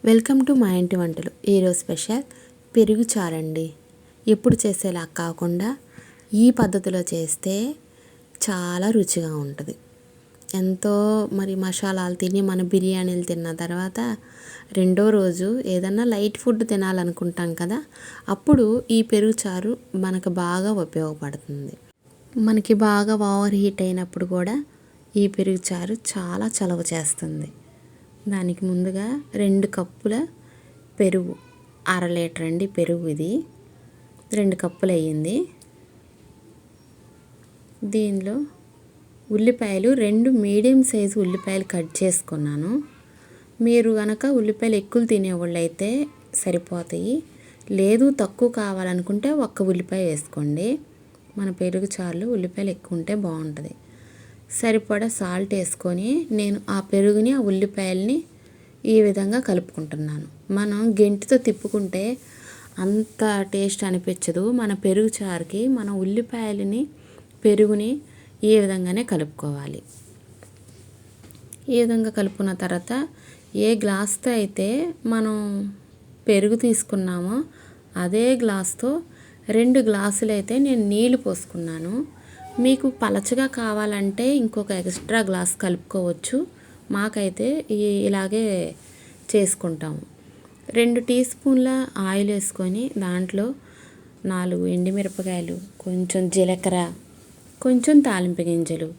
Welcome to మా ఇంటి వంటలు. ఈరోజు స్పెషల్ పెరుగు చారండి. ఎప్పుడు చేసేలా కాకుండా ఈ పద్ధతిలో చేస్తే చాలా రుచిగా ఉంటుంది. ఎంతో మసాలాలు తిని మన బిర్యానీలు తిన్న తర్వాత రెండో రోజు ఏదన్నా లైట్ ఫుడ్ తినాలనుకుంటాం కదా, అప్పుడు ఈ పెరుగు చారు మనకు బాగా ఉపయోగపడుతుంది. మనకి బాగా ఓవర్ హీట్ అయినప్పుడు కూడా ఈ పెరుగు చారు చాలా చలవ చేస్తుంది. దానికి ముందుగా 2 కప్పుల పెరుగు, 1/2 లీటర్ అండి పెరుగు. ఇది 2 కప్పులు అయ్యింది. దీనిలో ఉల్లిపాయలు 2 మీడియం సైజు ఉల్లిపాయలు కట్ చేసుకున్నాను. మీరు కనుక ఉల్లిపాయలు ఎక్కువ తినేవాళ్ళు అయితే సరిపోతాయి, లేదు తక్కువ కావాలనుకుంటే 1 ఉల్లిపాయ వేసుకోండి. మన పెరుగు చారులో ఉల్లిపాయలు ఎక్కువ ఉంటే బాగుంటుంది. సరిపడా సాల్ట్ వేసుకొని నేను ఆ పెరుగుని ఆ ఉల్లిపాయల్ని ఈ విధంగా కలుపుకుంటున్నాను. మనం గెంటితో తిప్పుకుంటే అంత టేస్ట్ అనిపించదు. మన పెరుగు చారుకి మన ఉల్లిపాయలని పెరుగుని ఈ విధంగానే కలుపుకోవాలి. ఈ విధంగా కలుపుకున్న తర్వాత ఏ గ్లాస్తో అయితే మనం పెరుగు తీసుకున్నామో అదే గ్లాస్తో 2 గ్లాసులు అయితే నేను నీళ్లు పోసుకున్నాను. మీకు పలచగా కావాలంటే ఇంకొక ఎక్స్ట్రా గ్లాస్ కలుపుకోవచ్చు. మాకైతే ఇలాగే చేసుకుంటాము. 2 టీ స్పూన్ల ఆయిల్ వేసుకొని దాంట్లో 4 ఎండుమిరపకాయలు, కొంచెం జీలకర్ర, కొంచెం తాలింపు గింజలు,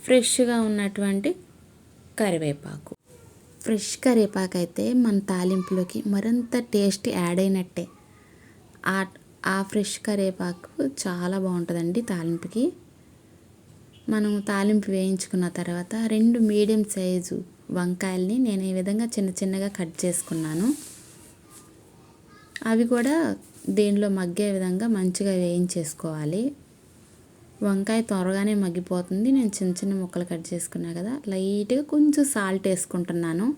ఫ్రెష్గా ఉన్నటువంటి కరివేపాకు. ఫ్రెష్ కరివేపాకు అయితే మన తాలింపులోకి మరింత టేస్ట్ యాడ్ అయినట్టే. ఆ ఫ్రెష్ కరివేపాకు చాలా బాగుంటుందండి తాలింపుకి. మనం తాలింపు వేయించుకున్న తర్వాత 2 మీడియం సైజు వంకాయల్ని నేను ఈ విధంగా చిన్న చిన్నగా కట్ చేసుకున్నాను. అవి కూడా దీనిలో మగ్గే విధంగా మంచిగా వేయించేసుకోవాలి. వంకాయ త్వరగానే మగ్గిపోతుంది. నేను చిన్న చిన్న ముక్కలు కట్ చేసుకున్నా కదా, లైట్గా కొంచెం సాల్ట్ వేసుకుంటున్నాను.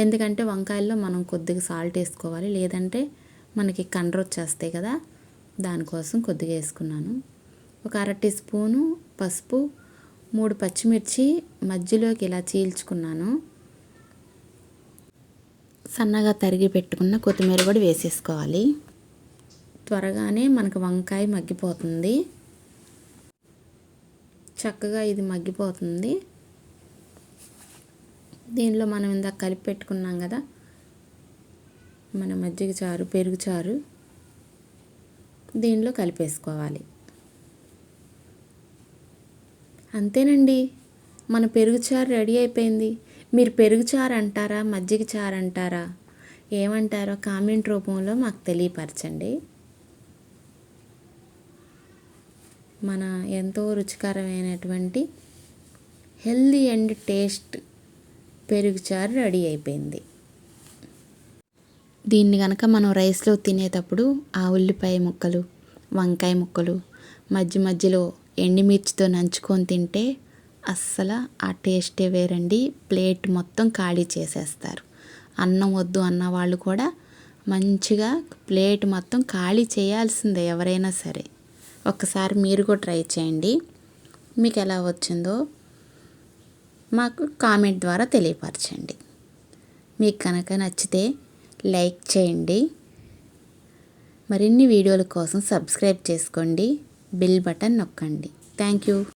ఎందుకంటే వంకాయల్లో మనం కొద్దిగా సాల్ట్ వేసుకోవాలి, లేదంటే మనకి కండ్ర వచ్చేస్తాయి కదా, దానికోసం కొద్దిగా వేసుకున్నాను. ఒక 1/2 టీ స్పూను పసుపు, 3 పచ్చిమిర్చి మధ్యలోకి ఇలా చీల్చుకున్నాను. సన్నగా తరిగి పెట్టుకున్న కొత్తిమీర కూడా వేసేసుకోవాలి. త్వరగానే మనకు వంకాయ మగ్గిపోతుంది. చక్కగా ఇది మగ్గిపోతుంది. దీనిలో మనం ఇందాక కలిపి పెట్టుకున్నాం కదా మన మజ్జిగ చారు, పెరుగు చారు, దీనిలో కలిపేసుకోవాలి. అంతేనండి, మన పెరుగు చారు రెడీ అయిపోయింది. మీరు పెరుగు చారు అంటారా, మజ్జిగ చారు అంటారా, ఏమంటారో కామెంట్ రూపంలో మాకు తెలియపరచండి. మన ఎంతో రుచికరమైనటువంటి హెల్దీ అండ్ టేస్ట్ పెరుగు చారు రెడీ అయిపోయింది. దీన్ని కనుక మనం రైస్లో తినేటప్పుడు ఆ ఉల్లిపాయ ముక్కలు, వంకాయ ముక్కలు మధ్య మధ్యలో ఎండుమిర్చితో నంచుకొని తింటే అస్సలు ఆ టేస్టే వేరండి. ప్లేట్ మొత్తం ఖాళీ చేసేస్తారు. అన్నం వద్దు అన్న వాళ్ళు కూడా మంచిగా ప్లేట్ మొత్తం ఖాళీ చేయాల్సిందే ఎవరైనా సరే. ఒక్కసారి మీరు కూడా ట్రై చేయండి. మీకు ఎలా వచ్చిందో మాకు కామెంట్ ద్వారా తెలియపరచండి. మీకు కనుక నచ్చితే లైక్ చేయండి. మరిన్ని వీడియోల కోసం సబ్స్క్రైబ్ చేసుకోండి. బెల్ బటన్ నొక్కండి. Thank you.